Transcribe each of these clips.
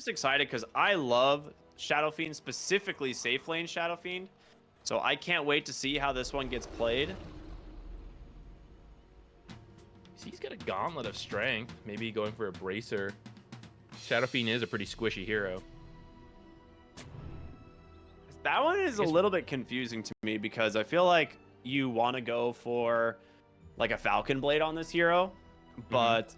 just excited because I love Shadow Fiend, specifically safe lane Shadow Fiend. So I can't wait to see how this one gets played. He's got a gauntlet of strength. Maybe going for a bracer. Shadow Fiend is a pretty squishy hero. That one is a little bit confusing to me because I feel like you want to go for like a Falcon Blade on this hero, but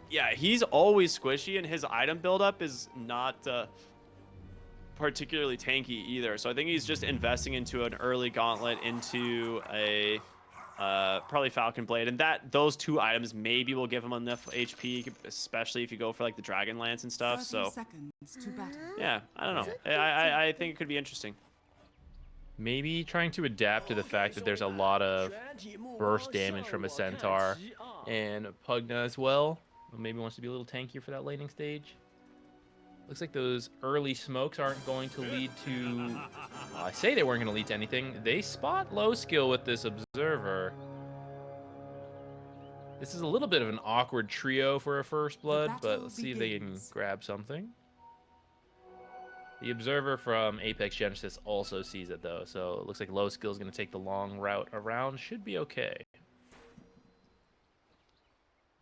yeah, he's always squishy and his item buildup is not particularly tanky either. So I think he's just investing into an early gauntlet, into a probably Falcon Blade, and those two items maybe will give him enough HP, especially if you go for like the Dragon Lance and stuff. So yeah, I don't know. I think it could be interesting. Maybe trying to adapt to the fact that there's a lot of burst damage from a Centaur and Pugna as well. Maybe wants to be a little tankier for that laning stage. Looks like those early smokes aren't going to lead to... Well, I say they weren't going to lead to anything. They spot low skill with this Observer. This is a little bit of an awkward trio for a first blood, but let's see if they can grab something. The Observer from Apex Genesis also sees it, though, so it looks like low skill is going to take the long route around. Should be okay.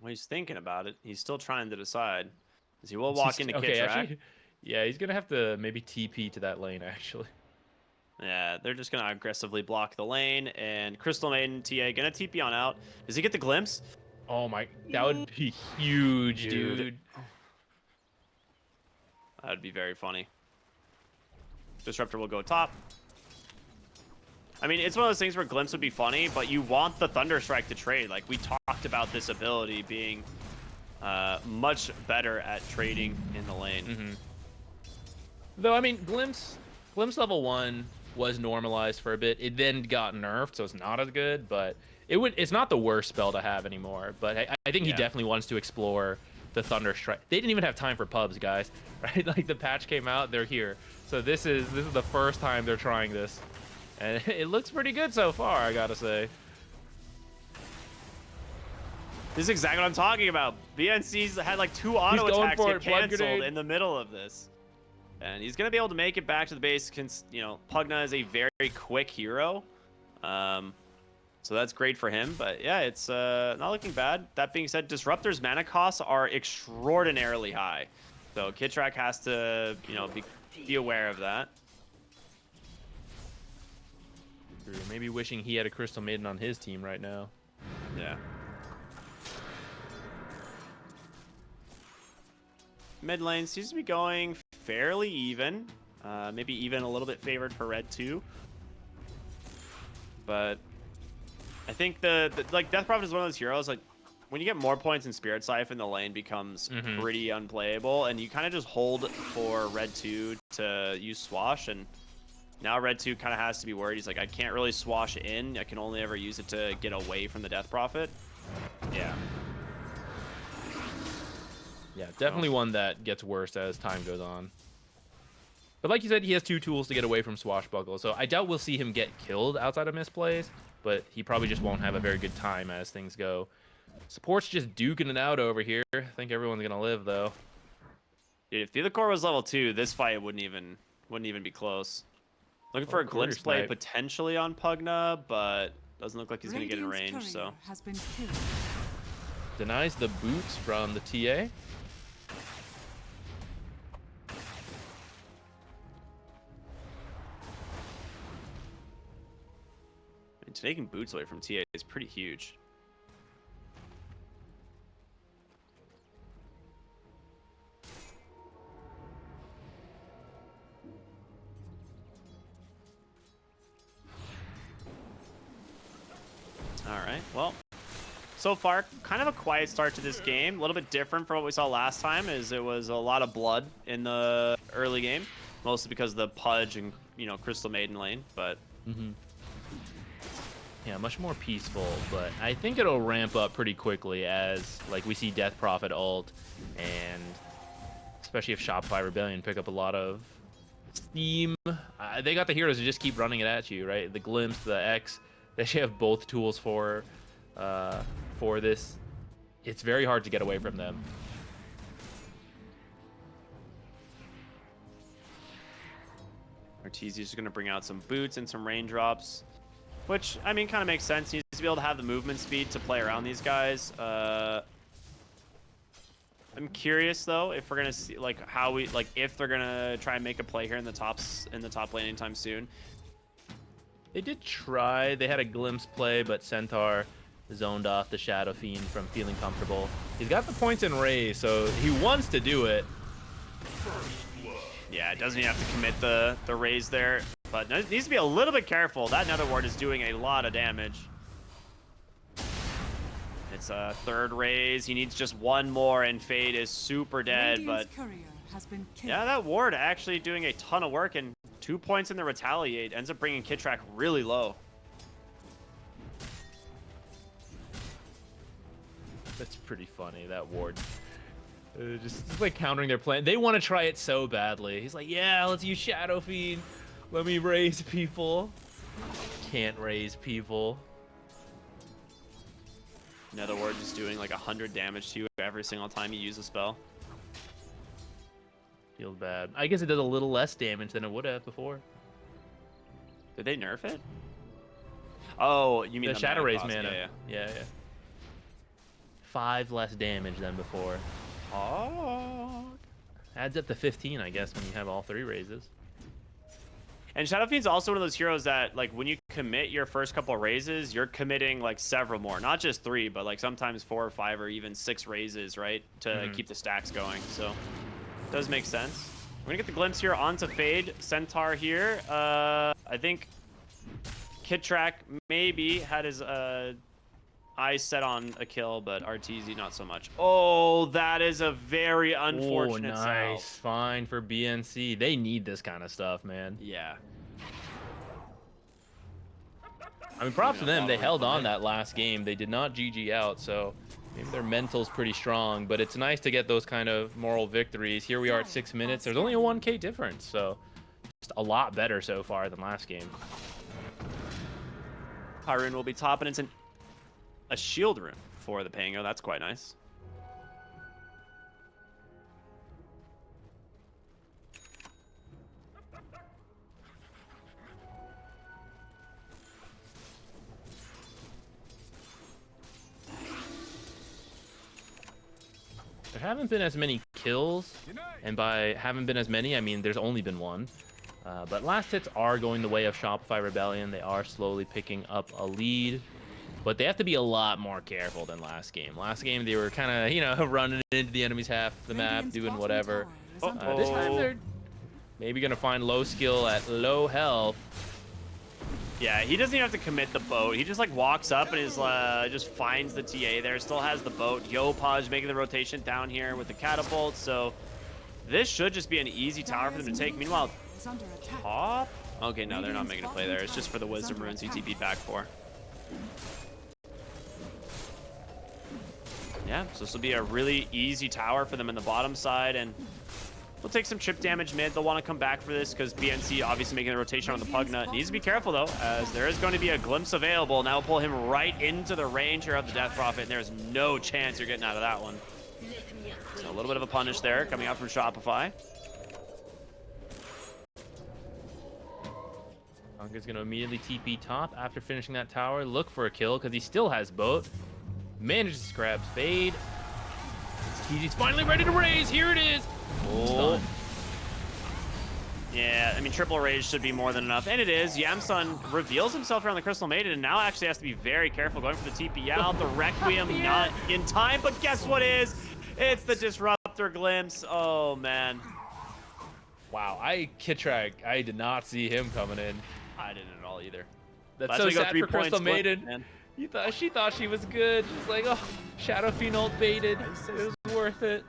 Well, he's thinking about it. He's still trying to decide. He will walk into okay, Kitrak. actually, yeah, he's going to have to maybe TP to that lane, actually. Yeah, they're just going to aggressively block the lane, and Crystal Maiden TA going to TP on out. Does he get the glimpse? Oh my, that would be huge, dude. That would be very funny. Disruptor will go top. I mean, it's one of those things where glimpse would be funny, but you want the Thunderstrike to trade. Like, we talked about this ability being much better at trading in the lane. Though, I mean, Glimpse level 1 was normalized for a bit. It then got nerfed, so it's not as good, but it's not the worst spell to have anymore. But I think he definitely wants to explore the Thunderstrike. They didn't even have time for pubs, guys, right? Like, the patch came out, they're here. So this is the first time they're trying this. And it looks pretty good so far, I gotta say. This is exactly what I'm talking about. BNC's had like 2 auto attacks get canceled in the middle of this. And he's going to be able to make it back to the base. You know, Pugna is a very quick hero. So that's great for him. But yeah, it's not looking bad. That being said, Disruptor's mana costs are extraordinarily high. So Kitrak has to, you know, be aware of that. Maybe wishing he had a Crystal Maiden on his team right now. Yeah. Mid lane seems to be going fairly even. Maybe even a little bit favored for red too. But I think like Death Prophet is one of those heroes, like when you get more points in Spirit Siphon, the lane becomes pretty unplayable, and you kind of just hold for red 2 to use Swash, and now red 2 kind of has to be worried. He's like, I can't really Swash in. I can only ever use it to get away from the Death Prophet. Yeah. Yeah, definitely one that gets worse as time goes on. But like you said, he has 2 tools to get away from Swashbuckle, so I doubt we'll see him get killed outside of misplays, but he probably just won't have a very good time as things go. Support's just duking it out over here. I think everyone's gonna live, though. Dude, if the core was level 2, this fight wouldn't even be close. Looking for a glimpse play potentially on Pugna, but doesn't look like he's gonna get in range, so. Denies the boots from the TA. Taking boots away from TA is pretty huge. All right, well, so far, kind of a quiet start to this game. A little bit different from what we saw last time, as it was a lot of blood in the early game, mostly because of the Pudge and, you know, Crystal Maiden lane, but... Yeah, much more peaceful, but I think it'll ramp up pretty quickly as, like, we see Death Prophet ult, and especially if Shopify Rebellion pick up a lot of steam. They got the heroes to just keep running it at you, right? The Glimpse, the X, they actually have both tools for this. It's very hard to get away from them. Arteezy's just going to bring out some boots and some raindrops, which, I mean, kind of makes sense. He needs to be able to have the movement speed to play around these guys. I'm curious though if we're gonna see if they're gonna try and make a play here in the top lane anytime soon. They did try. They had a glimpse play, but Centaur zoned off the Shadow Fiend from feeling comfortable. He's got the points in Raze, so he wants to do it. Yeah, it doesn't even have to commit the Raze there, but it needs to be a little bit careful. That Nether Ward is doing a lot of damage. It's a third Raze. He needs just one more, and Fade is super dead. But yeah, that ward actually doing a ton of work, and 2 points in the retaliate ends up bringing Kittrack really low. That's pretty funny, that ward. Just like countering their plan. They want to try it so badly. He's like, yeah, let's use Shadow Fiend. Let me raise people. Can't raise people. Nether Ward just doing like 100 damage to you every single time you use a spell. Feels bad. I guess it does a little less damage than it would have before. Did they nerf it? Oh, you mean the Shadow Raze cost. mana? Yeah. 5 less damage than before. Oh. Adds up to 15, I guess, when you have all 3 raises. And Shadow Fiend's also one of those heroes that, like, when you commit your first couple raises, you're committing, like, several more. Not just 3, but, like, sometimes 4 or 5 or even 6 raises, right? To keep the stacks going. So, it does make sense. We're going to get the glimpse here onto Fade. Centaur here. I think Kittrack maybe had his eyes set on a kill, but Arteezy not so much. Oh, that is a very unfortunate nice. Fine for BNC. They need this kind of stuff, man. Yeah. I mean, props to them. They held on that last game. They did not GG out, so maybe their mental's pretty strong, but it's nice to get those kind of moral victories. Here we are at 6 minutes. There's only a 1K difference, so just a lot better so far than last game. Hyrule will be top, and it's a shield rune for the Pango. That's quite nice. There haven't been as many kills, and by haven't been as many, I mean there's only been 1. But last hits are going the way of Shopify Rebellion. They are slowly picking up a lead. But they have to be a lot more careful than last game. Last game, they were kind of, you know, running into the enemy's half the map, doing whatever. This time, they're maybe going to find low skill at low health. Yeah, he doesn't even have to commit the boat. He just, like, walks up and is just finds the TA there. Still has the boat. Yopaj making the rotation down here with the catapult. So this should just be an easy tower for them to take. Meanwhile, top? Okay, no, they're not making a play there. It's just for the Wisdom Runes he TP'd back for. Yeah, so this will be a really easy tower for them in the bottom side, and they'll take some chip damage mid. They'll want to come back for this because BNC obviously making the rotation on the Pugna. Needs to be careful, though, as there is going to be a glimpse available. Now pull him right into the range here of the Death Prophet, and there's no chance you're getting out of that one. So a little bit of a punish there coming out from Shopify. Punka's going to immediately TP top after finishing that tower. Look for a kill because he still has boat. Manages to grab Fade. He's finally ready to raise. Here it is. Oh. Yeah, I mean, triple raise should be more than enough. And it is. Yamsun reveals himself around the Crystal Maiden and now actually has to be very careful going for the TP out. The Requiem not in time, but guess what is? It's the Disruptor Glimpse. Oh, man. Wow, Kittrack, I did not see him coming in. I didn't at all either. That's so sad for Crystal Maiden. She thought she was good. She's like, oh, Shadow Fiend ult baited. It was worth it.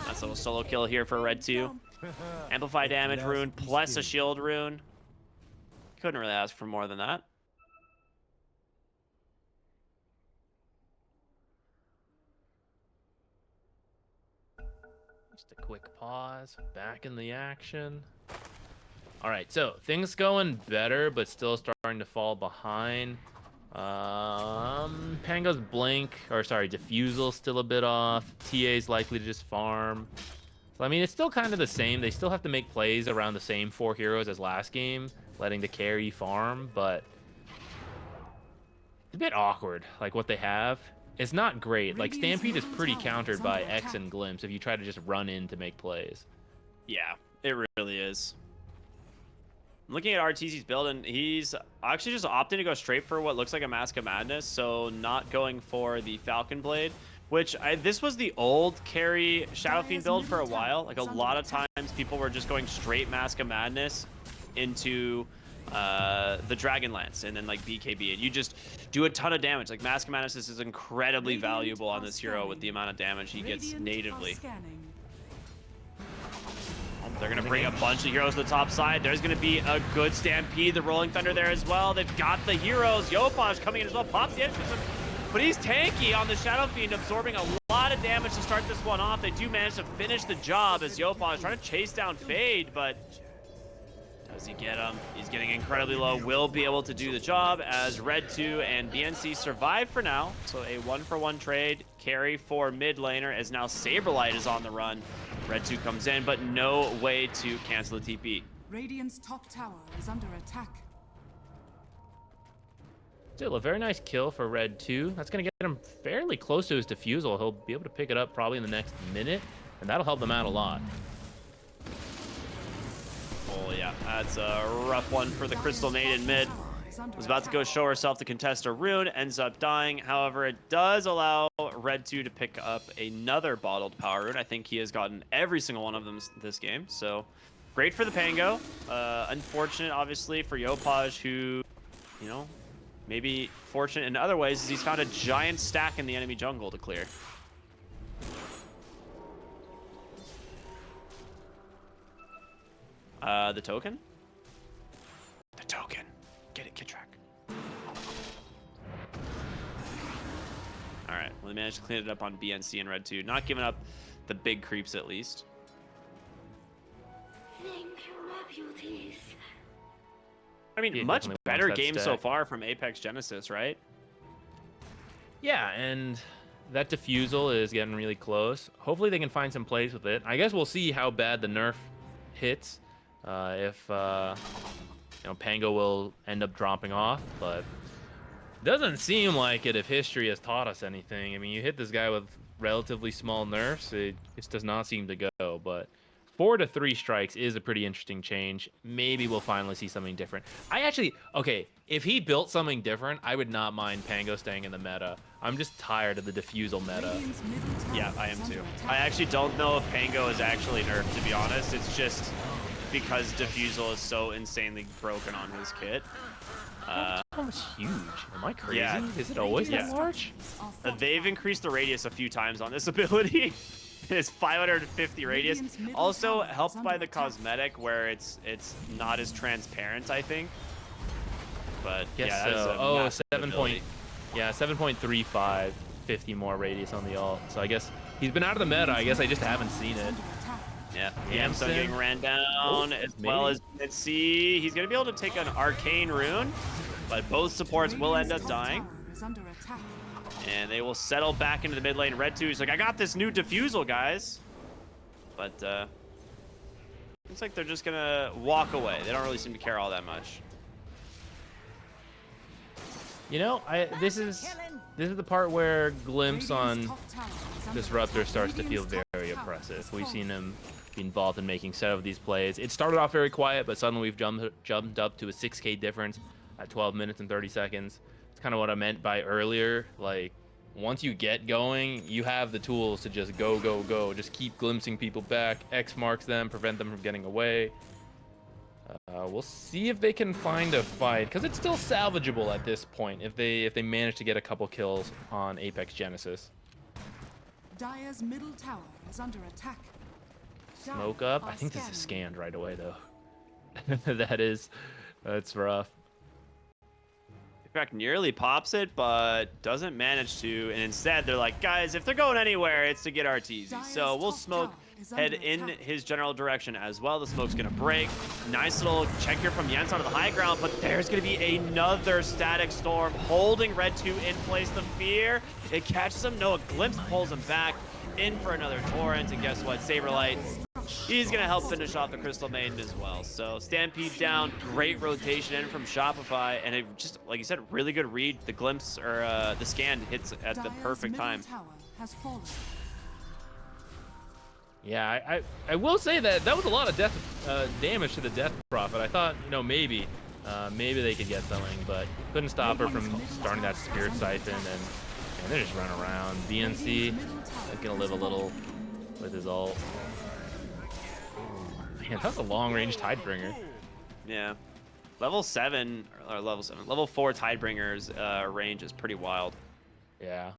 Nice little solo kill here for Red 2. Amplify damage rune plus a shield rune. Couldn't really ask for more than that. Just a quick pause. Back in the action. All right, so things going better, but still starting to fall behind. Pango's Diffusal still a bit off. TA's likely to just farm. So, I mean, it's still kind of the same. They still have to make plays around the same 4 heroes as last game, letting the carry farm, but it's a bit awkward, like what they have. It's not great. Like, Stampede is pretty countered by X and Glimpse if you try to just run in to make plays. Yeah, it really is. I'm looking at RTZ's build, and he's actually just opting to go straight for what looks like a Mask of Madness, so not going for the Falcon Blade, which this was the old carry Shadow Fiend build for a while. Like, a lot of times people were just going straight Mask of Madness into the Dragon Lance and then like BKB, and you just do a ton of damage. Like, Mask of Madness is incredibly valuable on this hero with the amount of damage he gets natively. They're going to bring a bunch of heroes to the top side. There's going to be a good Stampede. The Rolling Thunder there as well. They've got the heroes. Yopaj coming in as well. Pops the edge, but he's tanky on the Shadow Fiend, absorbing a lot of damage to start this one off. They do manage to finish the job as Yopaj is trying to chase down Fade, but does he get him? He's getting incredibly low. Will be able to do the job as Red 2 and BNC survive for now. So a 1-for-1 trade carry for mid laner, as now Saberlight is on the run. Red 2 comes in, but no way to cancel the TP. Radiant's top tower is under attack. Still a very nice kill for Red 2. That's going to get him fairly close to his defusal. He'll be able to pick it up probably in the next minute, and that'll help them out a lot. Oh yeah, that's a rough one for the Crystal Nade in mid. Was about to go show herself to contest a rune, ends up dying. However, it does allow Red 2 to pick up another bottled power rune. I think he has gotten every single one of them this game, so great for the Pango. Unfortunate, obviously, for Yopaj, who, you know, maybe fortunate in other ways, is he's found a giant stack in the enemy jungle to clear. The token? The token. Get it, Kid Track. All right, well, they managed to clean it up on BNC and Red 2. Not giving up the big creeps, at least. I mean, much better game so far from Apex Genesis, right? Yeah, and that defusal is getting really close. Hopefully they can find some plays with it. I guess we'll see how bad the nerf hits. If you know, Pango will end up dropping off, but doesn't seem like it if history has taught us anything. I mean, you hit this guy with relatively small nerfs, it just does not seem to go, but 4 to 3 strikes is a pretty interesting change. Maybe we'll finally see something different. Okay, if he built something different, I would not mind Pango staying in the meta. I'm just tired of the defusal meta. Yeah, I am too. I actually don't know if Pango is actually nerfed, to be honest. It's just because defusal is so insanely broken on his kit. Almost huge. Am I crazy? Yeah. Is it always that large? They've increased the radius a few times on this ability. It's 550 radius. Also helped by the cosmetic, where it's not as transparent, I think. But yeah, so. 7.35, 50 more radius on the ult. So I guess he's been out of the meta. I guess I just haven't seen it. Yeah, Yamson getting ran down, as well as BNC. He's going to be able to take an Arcane Rune, but both supports will end up dying. And they will settle back into the mid lane. Red 2 is like, I got this new defusal, guys. But looks like they're just going to walk away. They don't really seem to care all that much. You know, this is the part where Glimpse on Disruptor starts to feel very oppressive. We've seen him be involved in making several of these plays. It started off very quiet, but suddenly we've jumped up to a 6K difference at 12 minutes and 30 seconds. It's kind of what I meant by earlier. Like, once you get going, you have the tools to just go, go, go. Just keep glimpsing people back, X marks them, prevent them from getting away. We'll see if they can find a fight, because it's still salvageable at this point if they manage to get a couple kills on Apex Genesis. Dire's middle tower is under attack. Smoke up. I think this is scanned right away, though. That's rough. In fact, nearly pops it, but doesn't manage to. And instead, they're like, guys, if they're going anywhere, it's to get RTZ. So we'll smoke, head in his general direction as well. The smoke's going to break. Nice little check here from Jens onto the high ground, but there's going to be another static storm holding Red 2 in place. The fear, it catches him. No, a glimpse pulls him back in for another torrent. And guess what? Saberlight he's going to help finish off the Crystal Maiden as well. So Stampede down, great rotation in from Shopify, and it just, like you said, really good read. The glimpse, or the scan hits at the perfect time. Yeah, I will say that was a lot of damage to the Death Prophet. I thought, maybe they could get something, but couldn't stop her from starting that Spirit Siphon, and they just run around. BNC gonna live a little with his ult. Man, that's a long-range Tidebringer. Yeah. Level 4 Tidebringer's range is pretty wild. Yeah.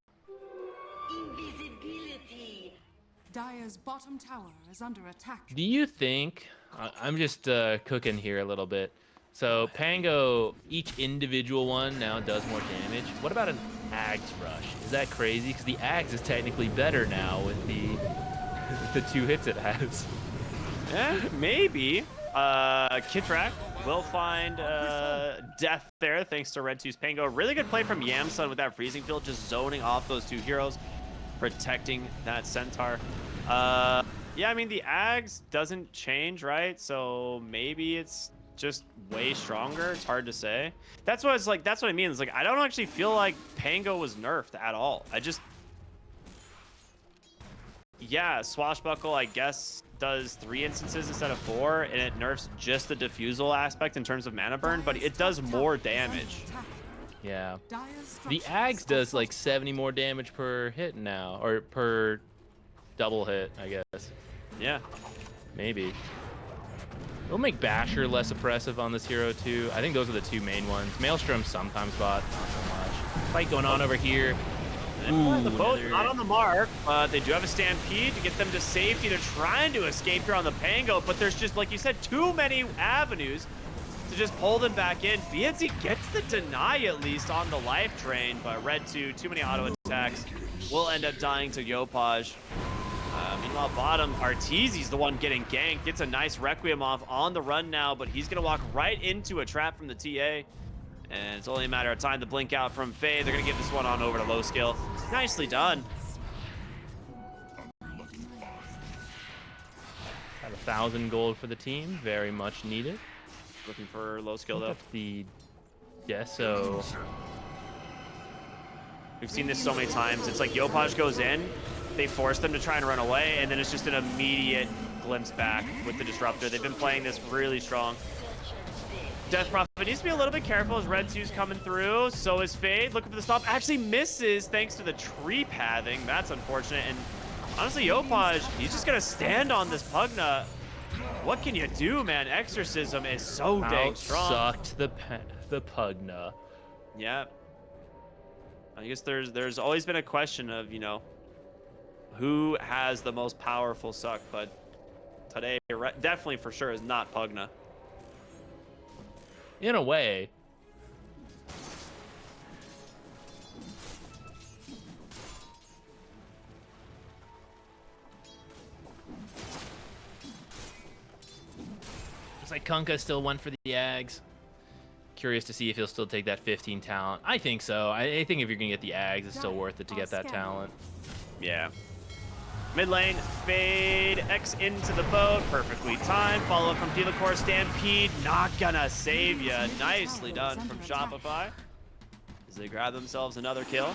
Invisibility. Dire's bottom tower is under attack. Do you think, I'm just cooking here a little bit, so Pango, each individual one now does more damage. What about an Ags rush? Is that crazy? Because the Ags is technically better now with the 2 hits it has. Maybe. Kitrak will find death there thanks to Red 2's Pango. Really good play from Yamsun with that freezing field, just zoning off those 2 heroes, protecting that Centaur. Yeah, I mean, the Ags doesn't change, right? So maybe it's just way stronger. It's hard to say. That's what I mean. It's like, I don't actually feel like Pango was nerfed at all. Yeah, Swashbuckle, I guess, does 3 instances instead of 4, and it nerfs just the diffusal aspect in terms of mana burn, but it does more damage. Yeah. The Ags does like 70 more damage per hit now, or per double hit, I guess. Yeah. Maybe. It'll make Basher less oppressive on this hero too. I think those are the 2 main ones. Maelstrom sometimes bot, not so much. Fight going on over here. And the boat not on the mark, but they do have a Stampede to get them to safety. They're trying to escape here on the Pango, but there's just, like you said, too many avenues to just pull them back in. BNC gets the deny at least on the life drain, but Red 2, too many auto attacks, will end up dying to Yopaj. Meanwhile, bottom, Arteezy's the one getting ganked. Gets a nice Requiem off on the run now, but he's going to walk right into a trap from the TA. And it's only a matter of time to blink out from Faye. They're going to give this one on over to low skill. Nicely done. Got 1,000 gold for the team. Very much needed. Looking for low skill, though. That's the Deso. We've seen this so many times. It's like Yopaj goes in, they force them to try and run away, and then it's just an immediate glimpse back with the Disruptor. They've been playing this really strong. Death Prophet needs to be a little bit careful as Red 2's coming through. So is Fade looking for the stop. Actually misses thanks to the tree pathing. That's unfortunate. And honestly, Yopaj, he's just going to stand on this Pugna. What can you do, man? Exorcism is so dang strong. Sucked the Pugna. Yeah. I guess there's always been a question of, who has the most powerful suck, but today definitely for sure is not Pugna. In a way. Looks like Kunkka still went for the Ags. Curious to see if he'll still take that 15 talent. I think so. I think if you're going to get the Ags, it's still worth it to get that talent. Yeah. Mid lane, Fade, X into the boat, perfectly timed. Follow up from Delacor, Stampede, not gonna save ya. Nicely done from Shopify as they grab themselves another kill.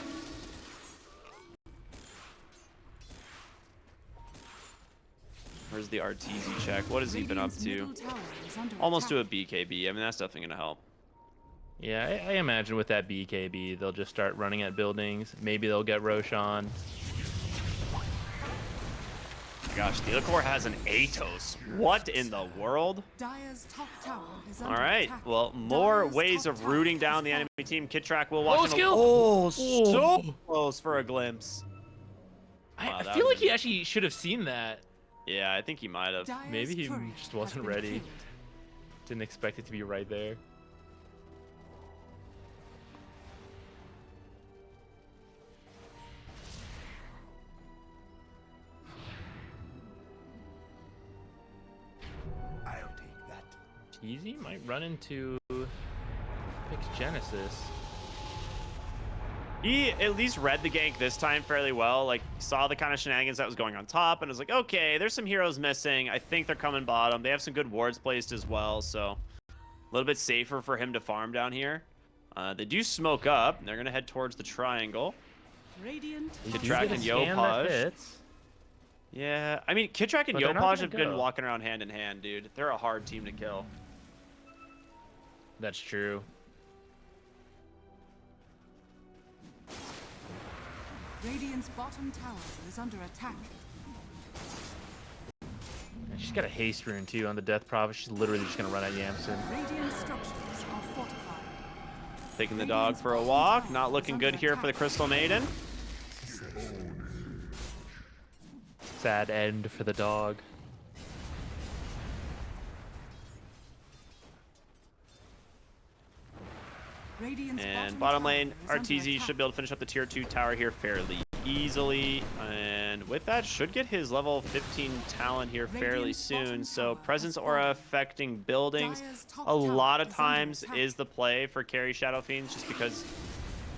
Where's the Arteezy check? What has he been up to? Almost to a BKB. I mean, that's definitely gonna help. Yeah, I imagine with that BKB, they'll just start running at buildings. Maybe they'll get Roshan. Gosh, Delacor has an Atos. What in the world? All right, well, more ways of rooting down the enemy team. Kitrak will watch. Oh, so close for a glimpse. Wow, I feel like he actually should have seen that. Yeah, I think he might have. Maybe he just wasn't ready. Didn't expect it to be right there. Easy might run into Pix Genesis. He at least read the gank this time fairly well. Like, saw the kind of shenanigans that was going on top and was like, okay, there's some heroes missing. I think they're coming bottom. They have some good wards placed as well, so a little bit safer for him to farm down here. They do smoke up, and they're going to head towards the triangle. Kitrak and Yopaj. Yeah, I mean, Kitrak and Yopaj have been walking around hand in hand, dude. They're a hard team to kill. That's true. Radiant's bottom tower is under attack. And she's got a haste rune too on the Death Prophet. She's literally just gonna run at Yamson. Radiant structures are fortified. Taking the dog for a walk. Not looking good here for the Crystal Maiden. Sad end for the dog. And bottom lane, RTZ should be able to finish up the tier 2 tower here fairly easily. And with that, should get his level 15 talent here fairly soon. So presence aura affecting buildings a lot of times is the play for carry Shadow Fiends, just because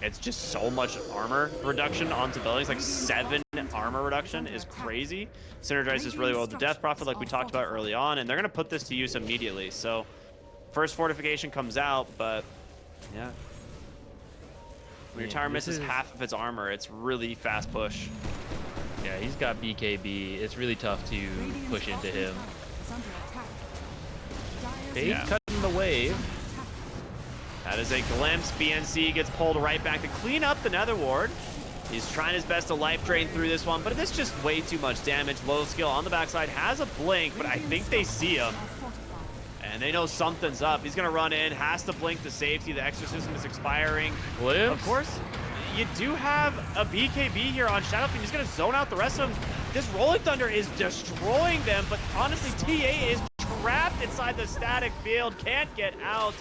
it's just so much armor reduction onto buildings. Like 7 armor reduction is crazy. Synergizes really well with the Death Prophet like we talked about early on, and they're going to put this to use immediately. So first fortification comes out, but yeah. When your tower misses half of its armor, it's really fast push. Yeah, he's got BKB. It's really tough to push into him. He's cutting the wave. That is a glimpse. BNC gets pulled right back to clean up the Nether Ward. He's trying his best to life drain through this one, but it's just way too much damage. Low skill on the backside, has a blink, but I think they see him. And they know something's up. He's going to run in, has to blink to safety. The exorcism is expiring. Lives. Of course, you do have a BKB here on Shadowfiend. He's going to zone out the rest of them. This Rolling Thunder is destroying them, but honestly, TA is trapped inside the static field. Can't get out,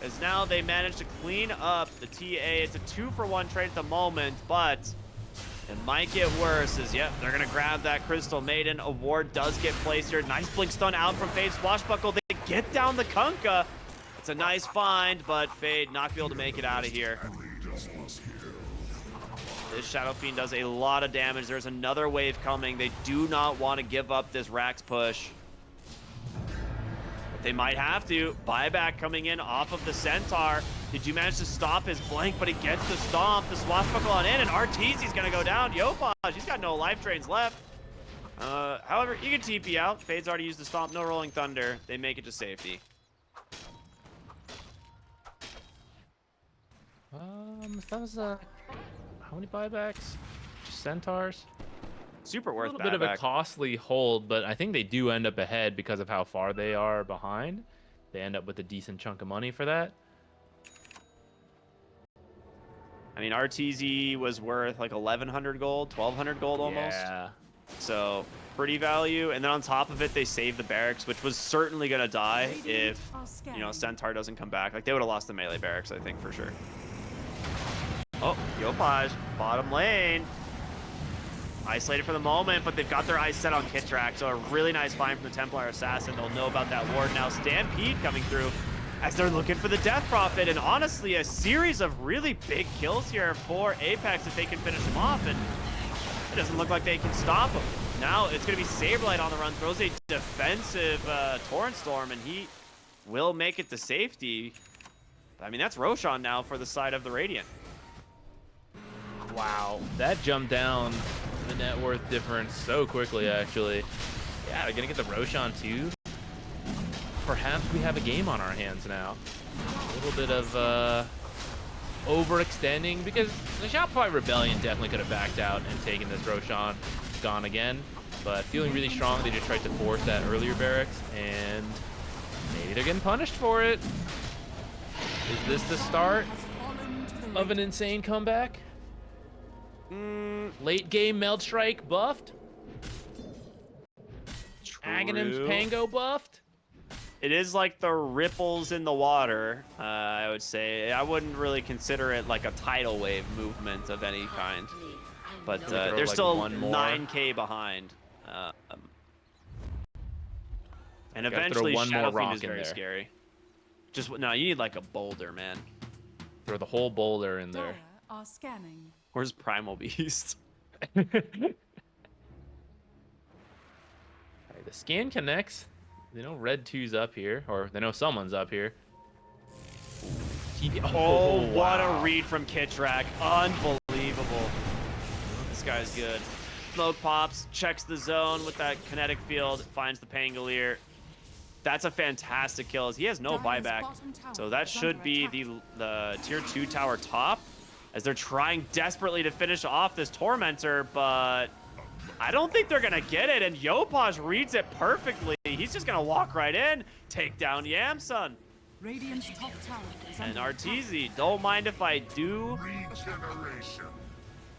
as now they manage to clean up the TA. It's a 2-for-1 trade at the moment, but it might get worse. As yep, they're gonna grab that Crystal Maiden. A ward does get placed here. Nice blink stun out from Fade Swashbuckle. They get down the Kunkka. It's a nice find, but Fade not gonna be able to make it out of here. This Shadow Fiend does a lot of damage. There's another wave coming. They do not want to give up this Rax push. But they might have to. Buyback coming in off of the Centaur. Did you manage to stop his blink? But he gets the stomp. The Swashbuckle on in, and RTZ's gonna go down. Yopaj, he's got no life drains left. However, you can TP out. Fade's already used the stomp. No Rolling Thunder. They make it to safety. That was how many buybacks? Just Centaurs. Super worth a little bit of a costly hold, but I think they do end up ahead because of how far they are behind. They end up with a decent chunk of money for that. I mean, RTZ was worth like 1,100 gold, 1,200 gold almost. Yeah. So pretty value. And then on top of it, they saved the barracks, which was certainly going to die if, you know, Centaur doesn't come back. Like, they would have lost the melee barracks, I think, for sure. Oh, Yopaj, bottom lane. Isolated for the moment, but they've got their eyes set on Kitrak. So a really nice find from the Templar Assassin. They'll know about that ward now. Stampede coming through as they're looking for the Death Prophet. And honestly, a series of really big kills here for Apex if they can finish him off. And it doesn't look like they can stop him. Now it's going to be Saberlight on the run. Throws a defensive Torrent Storm, and he will make it to safety. I mean, that's Roshan now for the side of the Radiant. Wow, that jumped down the net worth difference so quickly, actually. Yeah, they're gonna get the Roshan too. Perhaps we have a game on our hands now. A little bit of overextending, because the Shopify Rebellion definitely could have backed out and taken this Roshan. Gone again, but feeling really strong. They just tried to force that earlier barracks, and maybe they're getting punished for it. Is this the start of an insane comeback? Late game Meld Strike buffed? Aghanim's Pango buffed? It is like the ripples in the water, I would say. I wouldn't really consider it like a tidal wave movement of any kind. But they're like still 9K behind. And eventually Shadow Fiend is very scary. Just, no, you need like a boulder, man. Throw the whole boulder in there. are scanning. Where's Primal Beast? The scan connects. They know Red 2's up here, or they know someone's up here. Oh, what a read from Kitrak. Unbelievable. This guy's good. Smoke pops, checks the zone with that kinetic field, finds the Pangolier. That's a fantastic kill, as he has no buyback. So that should be the tier 2 tower top, as they're trying desperately to finish off this Tormentor, but I don't think they're gonna get it, and Yopaj reads it perfectly. He's just gonna walk right in, take down Yamsun. Radiant's top tower is And under Arteezy, don't mind if I do.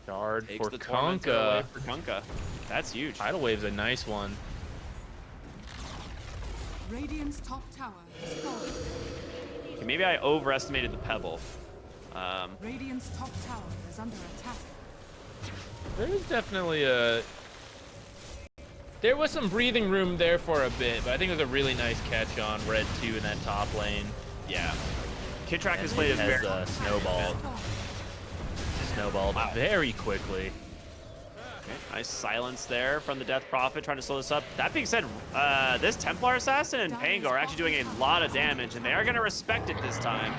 Guard Takes for the Tormentor away Kunkka. for Kunkka. That's huge. Tidal Wave's a nice one. Radiant's top tower is falling. Okay, maybe I overestimated the Pebble. Radiant's top tower is under attack. There's definitely there was some breathing room there for a bit, but I think it was a really nice catch on Red 2 in that top lane. Yeah. Kitrak has And played it a very snowballed very quickly. Okay, nice silence there from the Death Prophet, trying to slow this up. That being said, this Templar Assassin and Pango are actually doing a lot of damage, and they are going to respect it this time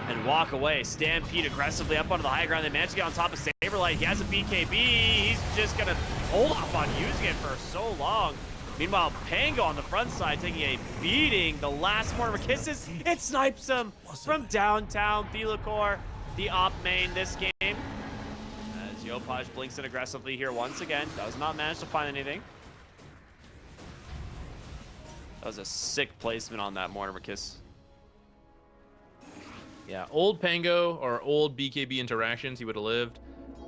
and walk away. Stampede aggressively up onto the high ground. They managed to get on top of Saberlight. He has a BKB. He's just going to hold off on using it for so long. Meanwhile, Pango on the front side taking a beating. The last Mortimer kisses. It snipes him from downtown. Theliacor, the op main this game. As Yopaj blinks in aggressively here once again. Does not manage to find anything. That was a sick placement on that Mortimer kiss. Yeah, old Pango or old BKB interactions, he would have lived,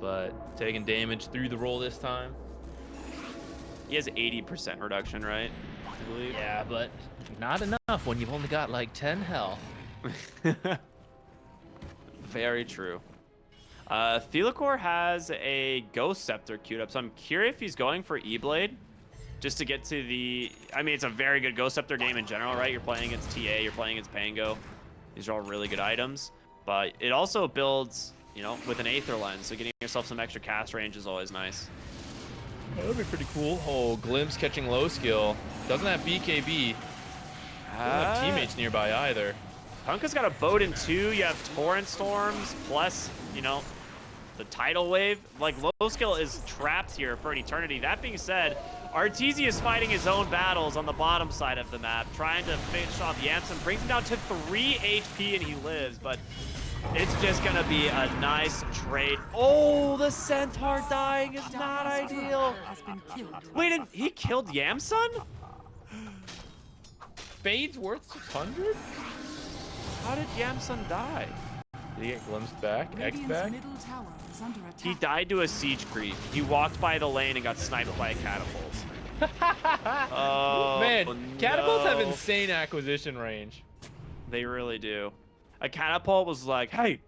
but taking damage through the roll this time. He has 80% reduction, right? I believe. Yeah, but not enough when you've only got like 10 health. Very true. Theliacor has a Ghost Scepter queued up, so I'm curious if he's going for E-Blade just to get to the... I mean, it's a very good Ghost Scepter game in general, right? You're playing against TA, you're playing against Pango. These are all really good items, but it also builds, you know, with an Aether Lens, so getting yourself some extra cast range is always nice. That would be pretty cool. Oh, Glimpse catching low skill. Doesn't have BKB. Doesn't have teammates nearby either. Kunkka's got a boat in 2. You have Torrent Storms, plus, you know, the Tidal Wave. Like, low skill is trapped here for an eternity. That being said, Arteezy is fighting his own battles on the bottom side of the map, trying to finish off Yamsun, brings him down to 3 HP and he lives, but it's just gonna be a nice trade. Oh, the Centaur dying is not ideal. Wait, and he killed Yamsun? Fade's worth 600? How did Yamsun die? Did he get glimpsed back? X back? Middle tower is under attack. He died to a siege creep. He walked by the lane and got sniped by a catapult. Oh, man, catapults have no. insane acquisition range. They really do. A catapult was like, hey,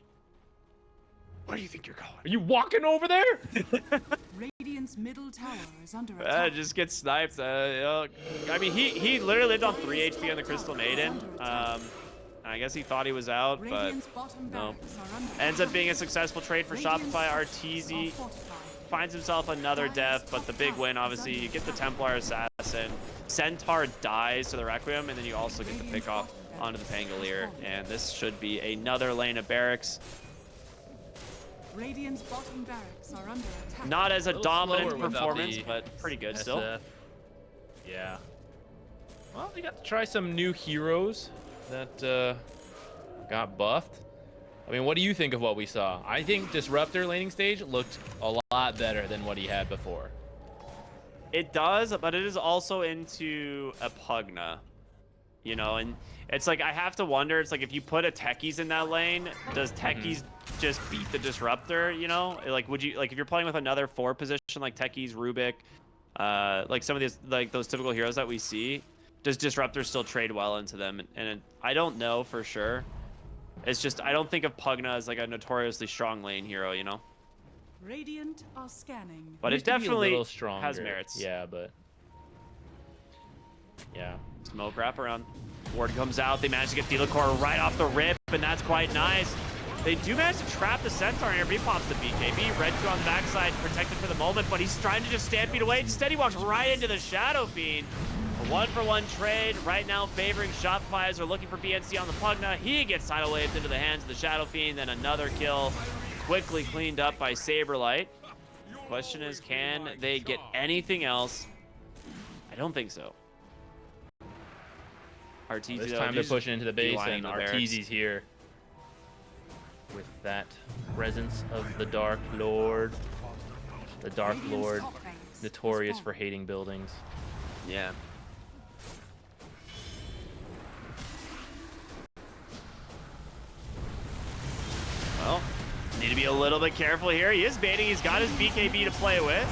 where do you think you're going? Are you walking over there? Radiant's middle tower is under attack. Just get sniped. You know, I mean, he literally lived on 3 HP on the Crystal Maiden. I guess he thought he was out, but Radiant's bottom no. barracks are under Ends up being a successful trade for Shopify. Arteezy finds himself another death, but the big win, obviously, you get the Templar Assassin. Centaur dies to the Requiem, and then you also get the pick off onto the Pangolier. And this should be another lane of barracks. Radiant's bottom barracks are under attack. Not as a dominant slower without performance, the but pretty good SF. still. Yeah. Well, they got to try some new heroes that got buffed. I mean, what do you think of what we saw? I think Disruptor laning stage looked a lot better than what he had before. It does, but it is also into a Pugna, you know, and it's like I have to wonder. It's like if you put a Techies in that lane, does Techies just beat the Disruptor? You know, like would you like if you're playing with another 4 position like Techies, Rubik, like some of these like those typical heroes that we see, does Disruptor still trade well into them? And I don't know for sure. It's just I don't think of Pugna as like a notoriously strong lane hero, you know. Radiant are scanning. But it Used to be a definitely little stronger. has merits. Yeah, but yeah. Smoke wrap around. Ward comes out. They manage to get Theliacor right off the rip, and that's quite nice. They do manage to trap the Centaur here. He pops the BKB. Red 2 on the backside, protected for the moment, but he's trying to just stampede away. Instead, he walks right into the Shadow Fiend. A 1-for-1 trade right now favoring Shopify as they're looking for BNC on the Pugna. He gets tidal waved into the hands of the Shadow Fiend. Then another kill quickly cleaned up by Saberlight. Question is, can they get anything else? I don't think so. Arteezy, This time they're pushing into the base, and Arteezy's here with that presence of the Dark Lord. The Dark Lord, notorious for hating buildings. Yeah. Well, need to be a little bit careful here. He is baiting. He's got his BKB to play with.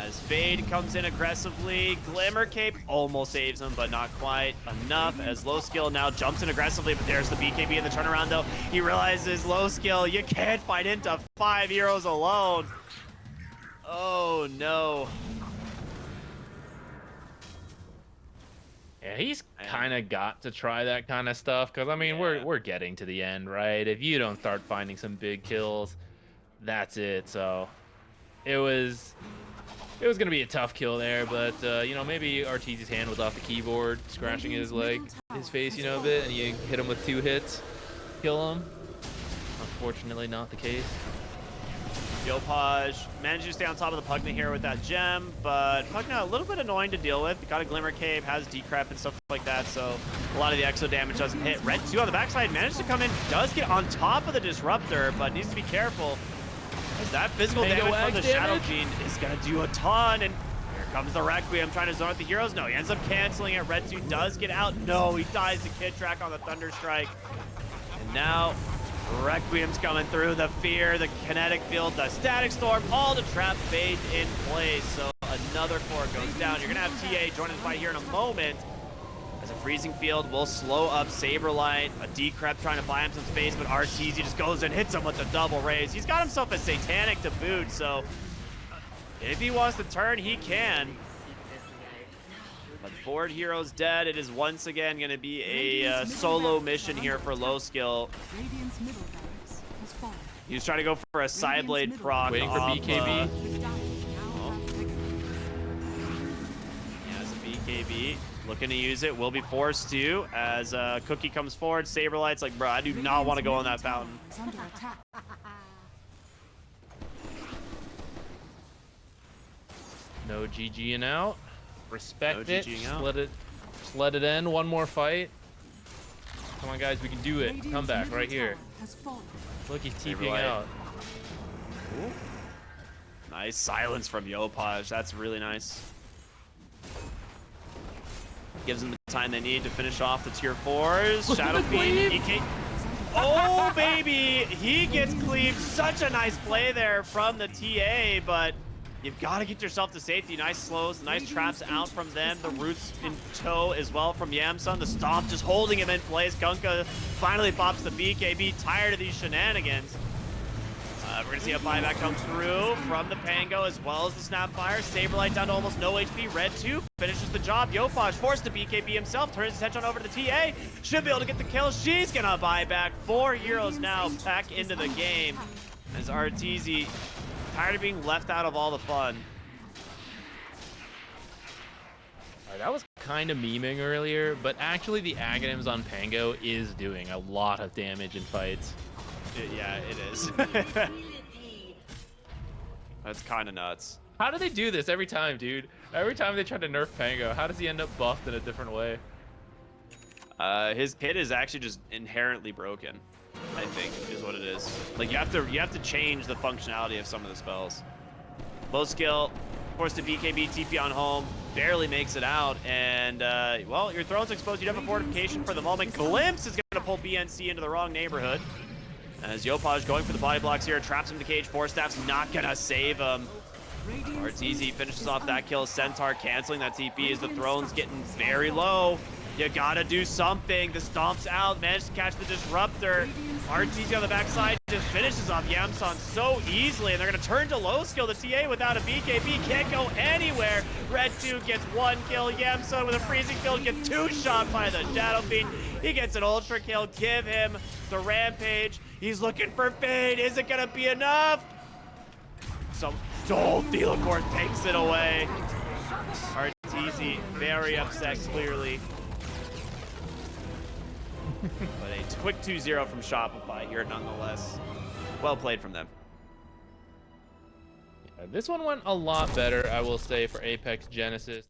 As Fade comes in aggressively, Glimmer Cape almost saves him, but not quite enough. As Low Skill now jumps in aggressively, but there's the BKB in the turnaround, though. He realizes Low Skill, you can't fight into 5 heroes alone. Oh, no. Yeah, he's kind of got to try that kind of stuff, because, I mean, we're getting to the end, right? If you don't start finding some big kills, that's it. So it was going to be a tough kill there, but, you know, maybe Arteezy's hand was off the keyboard, scratching his face, you know, a bit, and you hit him with 2 hits, kill him. Unfortunately, not the case. Yopaj managed to stay on top of the Pugna here with that gem, but Pugna a little bit annoying to deal with. Got a Glimmer Cape, has Decrep and stuff like that, so a lot of the exo damage doesn't hit. Red 2 on the backside managed to come in, does get on top of the Disruptor, but needs to be careful. As that physical damage from the Shadow Fiend is going to do a ton, and here comes the Requiem trying to zone out the heroes. No, he ends up canceling it. Red 2 does get out. No, he dies to Kid Track on the Thunder Strike. And now Requiem's coming through. The Fear, the Kinetic Field, the Static Storm, all the trap Fade in place. So another core goes down. You're going to have TA joining the fight here in a moment. As a Freezing Field will slow up Saberlight. A Decrep trying to buy him some space, but Arteezy just goes and hits him with the double raise. He's got himself a Satanic to boot, so if he wants to turn, he can. But forward hero's dead. It is once again going to be a solo mission here for Low Skill. He was trying to go for a Sideblade proc. Waiting for BKB. He has a BKB. Looking to use it, will be forced to, as Cookie comes forward. Saberlight's like, bro, I do not want to go on that fountain. No GGing out. Respect No it. GGing Just out. let it end. One more fight. Come on, guys, we can do it. Come back right here. Look, he's TPing out. Ooh. Nice silence from Yopaj. That's really nice. Gives them the time they need to finish off the tier 4s. Shadow Fiend, EK. Oh, baby! He gets cleaved. Such a nice play there from the TA, but you've got to get yourself to safety. Nice slows, nice traps out from them. The roots in tow as well from Yamsun. The stomp just holding him in place. Kunkka finally pops the BKB. Tired of these shenanigans. We're going to see a buyback come through from the Pango as well as the Snapfire. Saberlight down to almost no HP. Red 2 finishes the job. Yopaj forced to BKB himself. Turns his attention over to the TA. Should be able to get the kill. She's going to buy back. 4 heroes now back into the game. As Arteezy tired of being left out of all the fun. All right, that was kind of memeing earlier, but actually the Aghanims on Pango is doing a lot of damage in fights. Yeah, it is. That's kind of nuts. How do they do this every time, dude? Every time they try to nerf Pango, how does he end up buffed in a different way? His kit is actually just inherently broken, I think, is what it is. Like you have to change the functionality of some of the spells. Low skill, forced to BKB, TP on home, barely makes it out, and well, your throne's exposed. You have a fortification for the moment. Glimpse is gonna pull BNC into the wrong neighborhood. As Yopaj going for the body blocks here, traps him to cage. Force Staff's not gonna save him. RTZ finishes off that kill. Centaur canceling that TP as the throne's getting very low. You gotta do something. The Stomp's out, managed to catch the Disruptor. RTZ on the backside just finishes off Yamson so easily, and they're gonna turn to low skill. The TA without a BKB can't go anywhere. Red 2 gets 1 kill. Yamson with a freezing field gets 2 shot by the Shadow Fiend. He gets an ultra kill. Give him the Rampage. He's looking for Fade. Is it gonna be enough? Thelacore takes it away. RTZ very upset, clearly. But a quick 2-0 from Shopify here nonetheless. Well played from them. Yeah, this one went a lot better, I will say, for Apex Genesis.